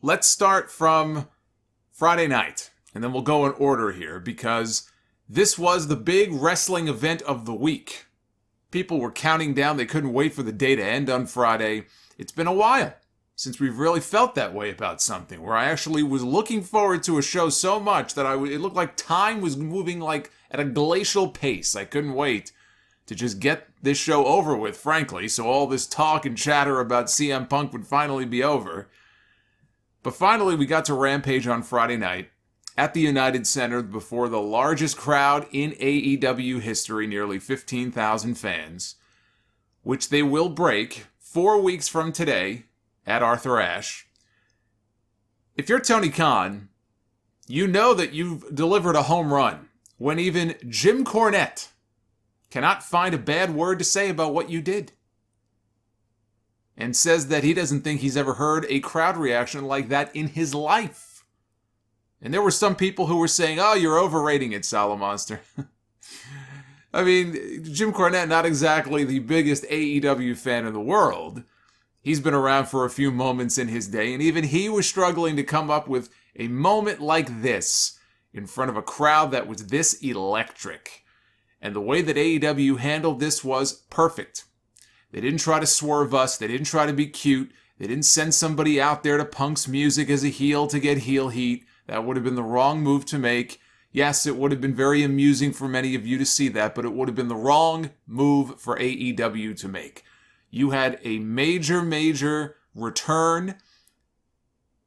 let's start from Friday night, and then we'll go in order here, because this was the big wrestling event of the week. People were counting down. They couldn't wait for the day to end on Friday. It's been a while since we've really felt that way about something, where I actually was looking forward to a show so much that it looked like time was moving like at a glacial pace. I couldn't wait to just get this show over with, frankly, so all this talk and chatter about CM Punk would finally be over. But finally, we got to Rampage on Friday night at the United Center before the largest crowd in AEW history, nearly 15,000 fans, which they will break 4 weeks from today at Arthur Ashe. If you're Tony Khan, you know that you've delivered a home run when even Jim Cornette cannot find a bad word to say about what you did, and says that he doesn't think he's ever heard a crowd reaction like that in his life. And there were some people who were saying, oh, you're overrating it, Solomonster. I mean, Jim Cornette, not exactly the biggest AEW fan in the world. He's been around for a few moments in his day, and even he was struggling to come up with a moment like this in front of a crowd that was this electric. And the way that AEW handled this was perfect. They didn't try to swerve us. They didn't try to be cute. They didn't send somebody out there to Punk's music as a heel to get heel heat. That would have been the wrong move to make. Yes, it would have been very amusing for many of you to see that, but it would have been the wrong move for AEW to make. You had a major return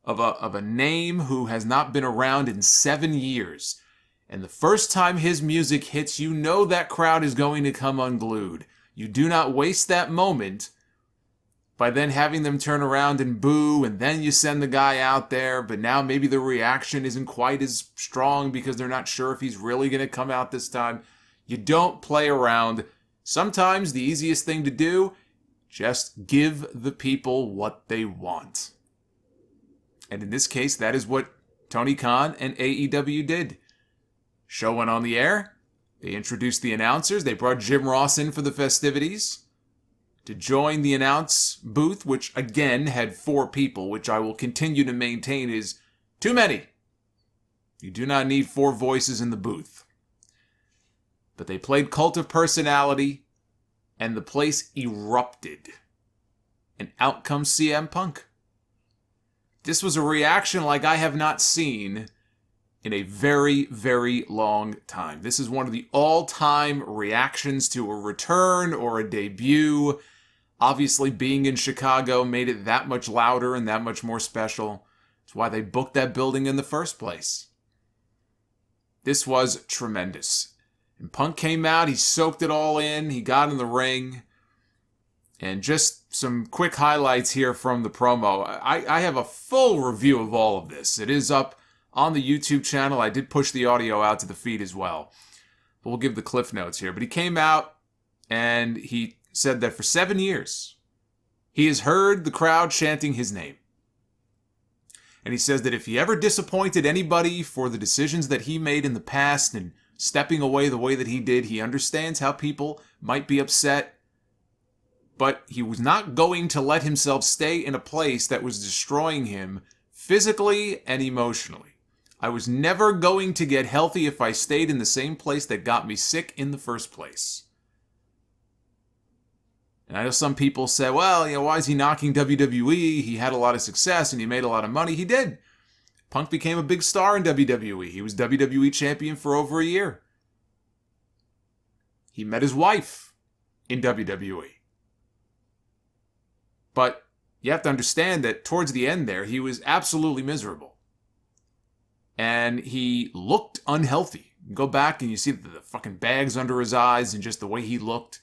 of a name who has not been around in 7 years. And the first time his music hits, you know that crowd is going to come unglued. You do not waste that moment by then having them turn around and boo, and then you send the guy out there, but now maybe the reaction isn't quite as strong because they're not sure if he's really going to come out this time. You don't play around. Sometimes the easiest thing to do, just give the people what they want. And in this case, that is what Tony Khan and AEW did. Show went on the air. They introduced the announcers. They brought Jim Ross in for the festivities to join the announce booth, which again had 4 people, which I will continue to maintain is too many. You do not need 4 voices in the booth. But they played Cult of Personality, and the place erupted. And out comes CM Punk. This was a reaction like I have not seen in a very long time. This is one of the all-time reactions to a return or a debut. Obviously, being in Chicago made it that much louder and that much more special. It's why they booked that building in the first place. This was tremendous. And Punk came out, he soaked it all in, he got in the ring. And just some quick highlights here from the promo. I have a full review of all of this. It is up on the YouTube channel. I did push the audio out to the feed as well. But we'll give the cliff notes here. But he came out and he said that for 7 years, he has heard the crowd chanting his name. And he says that if he ever disappointed anybody for the decisions that he made in the past and stepping away the way that he did, he understands how people might be upset. But he was not going to let himself stay in a place that was destroying him physically and emotionally. I was never going to get healthy if I stayed in the same place that got me sick in the first place. And I know some people say, well, why is he knocking WWE? He had a lot of success and he made a lot of money. He did. Punk became a big star in WWE. He was WWE champion for over a year. He met his wife in WWE. But you have to understand that towards the end there, he was absolutely miserable. And he looked unhealthy. You go back and you see the fucking bags under his eyes and just the way he looked.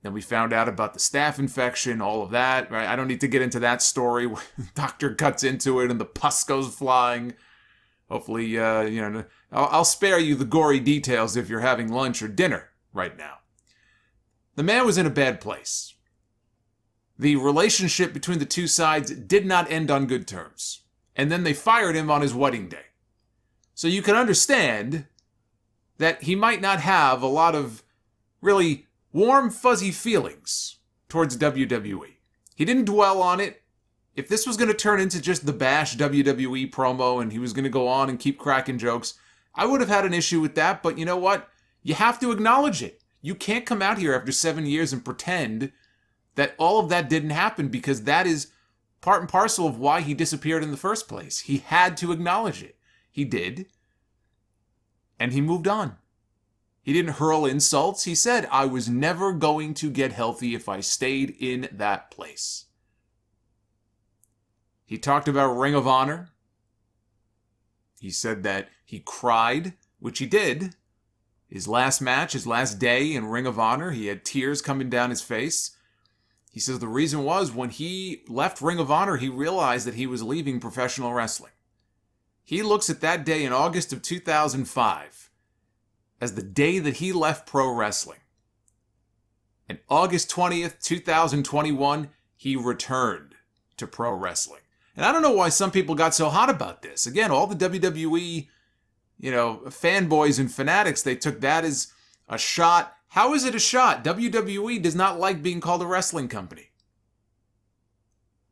Then we found out about the staph infection, all of that. Right? I don't need to get into that story. The doctor cuts into it and the pus goes flying. Hopefully, I'll spare you the gory details if you're having lunch or dinner right now. The man was in a bad place. The relationship between the two sides did not end on good terms. And then they fired him on his wedding day. So you can understand that he might not have a lot of really warm, fuzzy feelings towards WWE. He didn't dwell on it. If this was going to turn into just the Bash WWE promo and he was going to go on and keep cracking jokes, I would have had an issue with that. But you know what? You have to acknowledge it. You can't come out here after 7 years and pretend that all of that didn't happen, because that is part and parcel of why he disappeared in the first place. He had to acknowledge it. He did. And he moved on. He didn't hurl insults. He said, I was never going to get healthy if I stayed in that place. He talked about Ring of Honor. He said that he cried, which he did. His last match, his last day in Ring of Honor, he had tears coming down his face. He says the reason was when he left Ring of Honor, he realized that he was leaving professional wrestling. He looks at that day in August of 2005 as the day that he left pro wrestling. And August 20th, 2021, he returned to pro wrestling. And I don't know why some people got so hot about this. Again, all the WWE, fanboys and fanatics, they took that as a shot. How is it a shot? WWE does not like being called a wrestling company.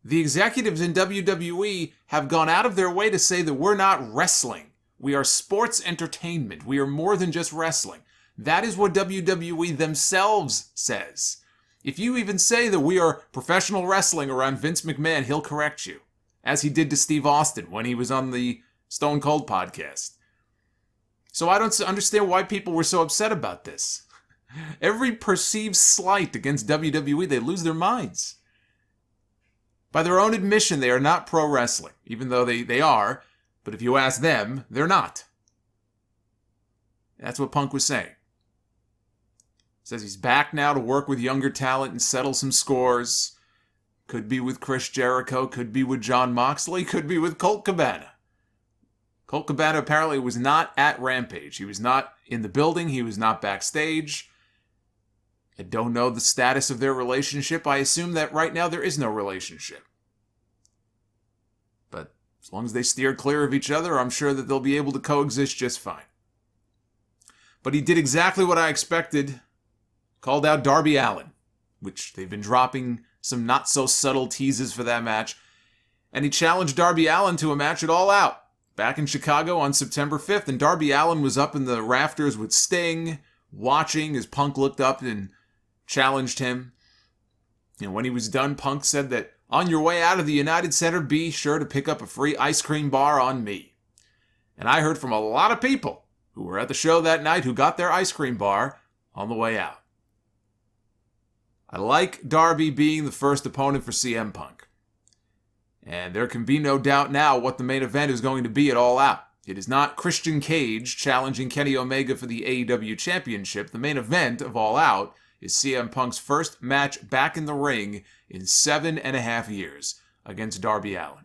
The executives in WWE have gone out of their way to say that we're not wrestling. We are sports entertainment. We are more than just wrestling. That is what WWE themselves says. If you even say that we are professional wrestling around Vince McMahon, he'll correct you, as he did to Steve Austin when he was on the Stone Cold podcast. So I don't understand why people were so upset about this. Every perceived slight against WWE, they lose their minds. By their own admission, they are not pro wrestling, even though they are. But if you ask them, they're not. That's what Punk was saying. Says he's back now to work with younger talent and settle some scores. Could be with Chris Jericho, could be with Jon Moxley, could be with Colt Cabana. Colt Cabana apparently was not at Rampage. He was not in the building. He was not backstage. I don't know the status of their relationship. I assume that right now there is no relationship. But as long as they steer clear of each other, I'm sure that they'll be able to coexist just fine. But he did exactly what I expected. Called out Darby Allin, which they've been dropping some not-so-subtle teases for that match. And he challenged Darby Allin to a match at All Out back in Chicago on September 5th. And Darby Allin was up in the rafters with Sting, watching as Punk looked up and challenged him. And when he was done, Punk said that, on your way out of the United Center, be sure to pick up a free ice cream bar on me. And I heard from a lot of people who were at the show that night who got their ice cream bar on the way out. I like Darby being the first opponent for CM Punk. And there can be no doubt now what the main event is going to be at All Out. It is not Christian Cage challenging Kenny Omega for the AEW Championship. The main event of All Out is CM Punk's first match back in the ring in 7.5 years against Darby Allin,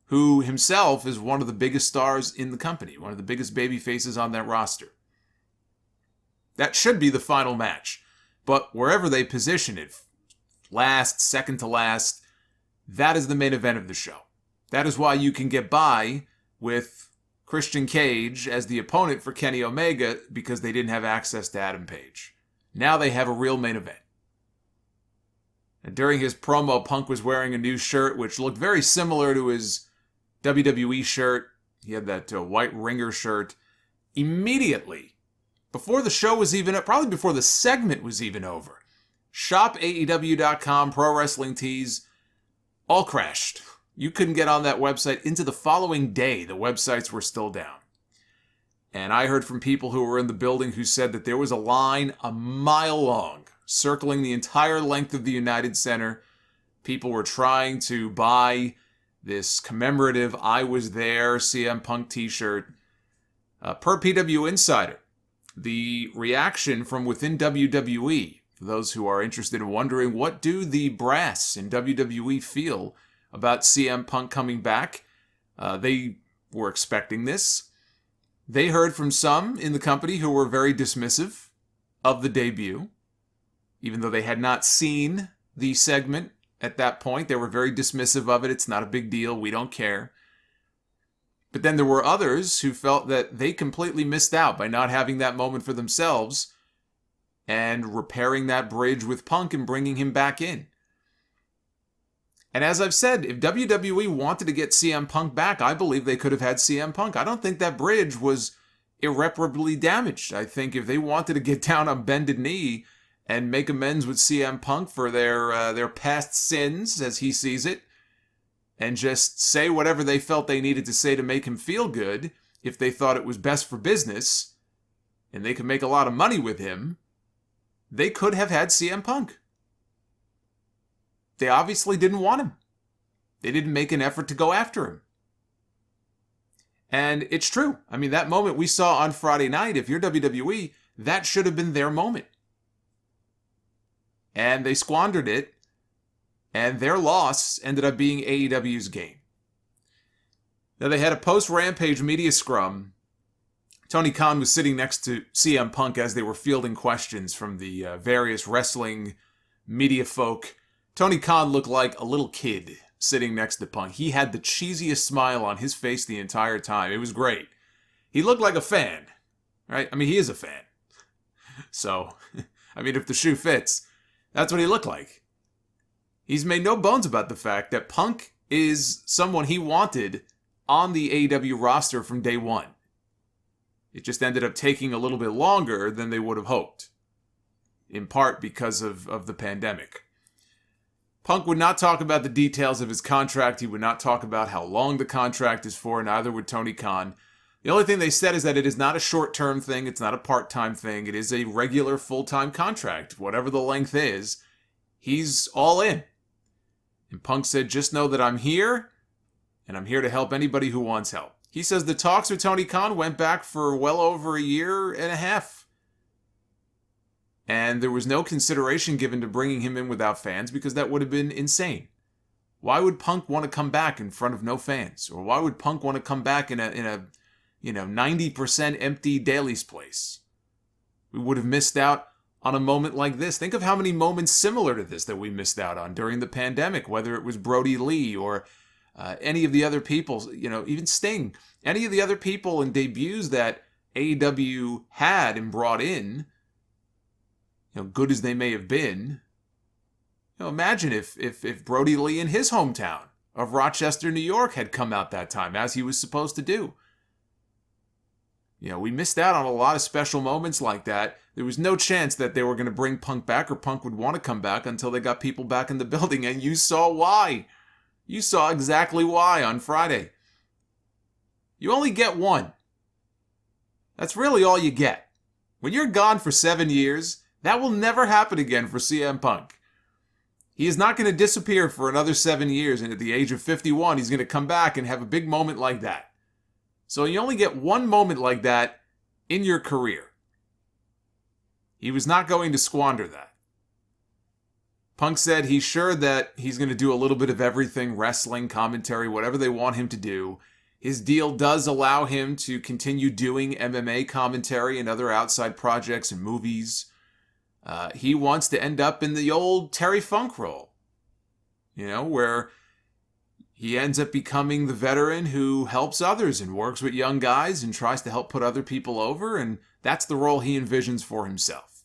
who himself is one of the biggest stars in the company, one of the biggest baby faces on that roster. That should be the final match. But wherever they position it, last, second to last, that is the main event of the show. That is why you can get by with Christian Cage as the opponent for Kenny Omega, because they didn't have access to Adam Page. Now they have a real main event. And during his promo, Punk was wearing a new shirt, which looked very similar to his WWE shirt. He had that white ringer shirt. Immediately, before the show was even up, probably before the segment was even over, ShopAEW.com, Pro Wrestling Tees, all crashed. You couldn't get on that website. Into the following day, the websites were still down. And I heard from people who were in the building who said that there was a line a mile long, circling the entire length of the United Center. People were trying to buy this commemorative I Was There CM Punk t-shirt. Per PW Insider, the reaction from within WWE, for those who are interested in wondering, what do the brass in WWE feel about CM Punk coming back? They were expecting this. They heard from some in the company who were very dismissive of the debut. Even though they had not seen the segment at that point, they were very dismissive of it. It's not a big deal. We don't care. But then there were others who felt that they completely missed out by not having that moment for themselves and repairing that bridge with Punk and bringing him back in. And as I've said, if WWE wanted to get CM Punk back, I believe they could have had CM Punk. I don't think that bridge was irreparably damaged. I think if they wanted to get down on bended knee and make amends with CM Punk for their past sins, as he sees it, and just say whatever they felt they needed to say to make him feel good, if they thought it was best for business, and they could make a lot of money with him, they could have had CM Punk. They obviously didn't want him. They didn't make an effort to go after him. And it's true. I mean, that moment we saw on Friday night, if you're WWE, that should have been their moment. And they squandered it, and their loss ended up being AEW's gain. Now, they had a post-Rampage media scrum. Tony Khan was sitting next to CM Punk as they were fielding questions from the various wrestling media folk. Tony Khan looked like a little kid sitting next to Punk. He had the cheesiest smile on his face the entire time. It was great. He looked like a fan, right? I mean, he is a fan. So, I mean, if the shoe fits, that's what he looked like. He's made no bones about the fact that Punk is someone he wanted on the AEW roster from day one. It just ended up taking a little bit longer than they would have hoped, in part because of the pandemic. Punk would not talk about the details of his contract. He would not talk about how long the contract is for, neither would Tony Khan. The only thing they said is that it is not a short-term thing. It's not a part-time thing. It is a regular full-time contract. Whatever the length is, he's all in. And Punk said, just know that I'm here, and I'm here to help anybody who wants help. He says the talks with Tony Khan went back for well over a year and a half. And there was no consideration given to bringing him in without fans because that would have been insane. Why would Punk want to come back in front of no fans? Or why would Punk want to come back in a 90% empty Daly's place? We would have missed out on a moment like this. Think of how many moments similar to this that we missed out on during the pandemic, whether it was Brody Lee or any of the other people, even Sting, any of the other people and debuts that AEW had and brought in, good as they may have been. Imagine if Brody Lee in his hometown of Rochester, New York had come out that time, as he was supposed to do. We missed out on a lot of special moments like that. There was no chance that they were going to bring Punk back or Punk would want to come back until they got people back in the building, and you saw why. You saw exactly why on Friday. You only get one. That's really all you get. When you're gone for 7 years, that will never happen again for CM Punk. He is not going to disappear for another 7 years, and at the age of 51, he's going to come back and have a big moment like that. So you only get one moment like that in your career. He was not going to squander that. Punk said he's sure that he's going to do a little bit of everything, wrestling, commentary, whatever they want him to do. His deal does allow him to continue doing MMA commentary and other outside projects and movies. He wants to end up in the old Terry Funk role, where he ends up becoming the veteran who helps others and works with young guys and tries to help put other people over, and that's the role he envisions for himself.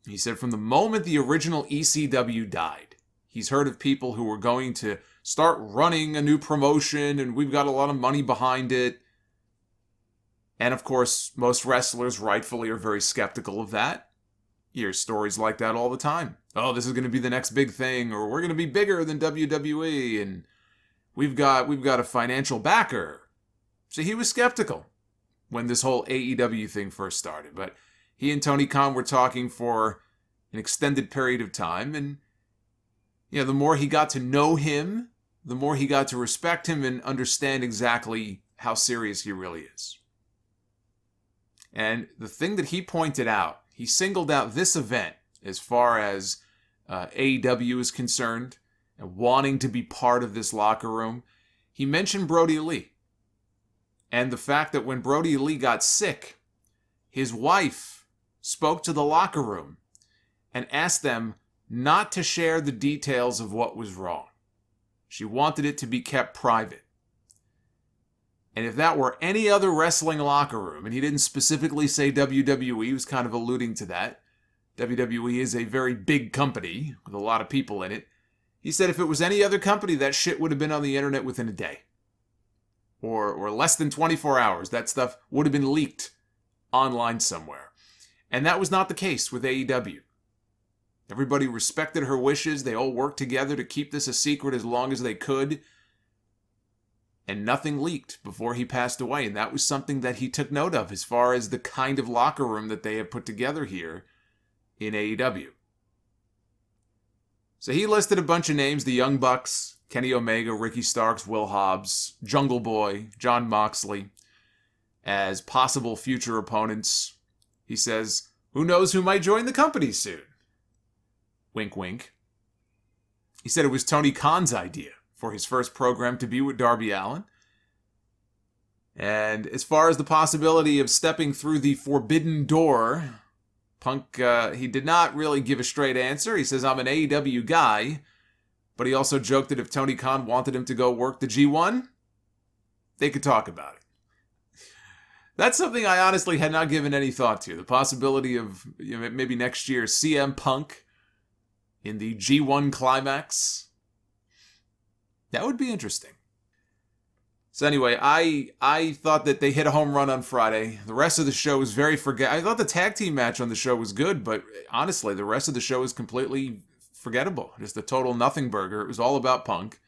He said from the moment the original ECW died, he's heard of people who were going to start running a new promotion and we've got a lot of money behind it. And of course, most wrestlers rightfully are very skeptical of that. You hear stories like that all the time. Oh, this is going to be the next big thing, or we're going to be bigger than WWE, and we've got a financial backer. So he was skeptical when this whole AEW thing first started, but he and Tony Khan were talking for an extended period of time, and the more he got to know him, the more he got to respect him and understand exactly how serious he really is. And the thing that he pointed out, he singled out this event as far as AEW is concerned and wanting to be part of this locker room. He mentioned Brody Lee and the fact that when Brody Lee got sick, his wife spoke to the locker room and asked them not to share the details of what was wrong. She wanted it to be kept private. And if that were any other wrestling locker room, and he didn't specifically say WWE, he was kind of alluding to that. WWE is a very big company with a lot of people in it. He said if it was any other company, that shit would have been on the internet within a day. Or less than 24 hours. That stuff would have been leaked online somewhere. And that was not the case with AEW. Everybody respected her wishes. They all worked together to keep this a secret as long as they could. And nothing leaked before he passed away. And that was something that he took note of as far as the kind of locker room that they have put together here in AEW. So he listed a bunch of names: the Young Bucks, Kenny Omega, Ricky Starks, Will Hobbs, Jungle Boy, Jon Moxley, as possible future opponents. He says, who knows who might join the company soon? Wink, wink. He said it was Tony Khan's idea for his first program to be with Darby Allin. And as far as the possibility of stepping through the forbidden door, Punk, he did not really give a straight answer. He says, I'm an AEW guy. But he also joked that if Tony Khan wanted him to go work the G1, they could talk about it. That's something I honestly had not given any thought to. The possibility of maybe next year CM Punk in the G1 Climax. That would be interesting. So anyway, I thought that they hit a home run on Friday. The rest of the show was very I thought the tag team match on the show was good, but honestly, the rest of the show was completely forgettable. Just a total nothing burger. It was all about Punk.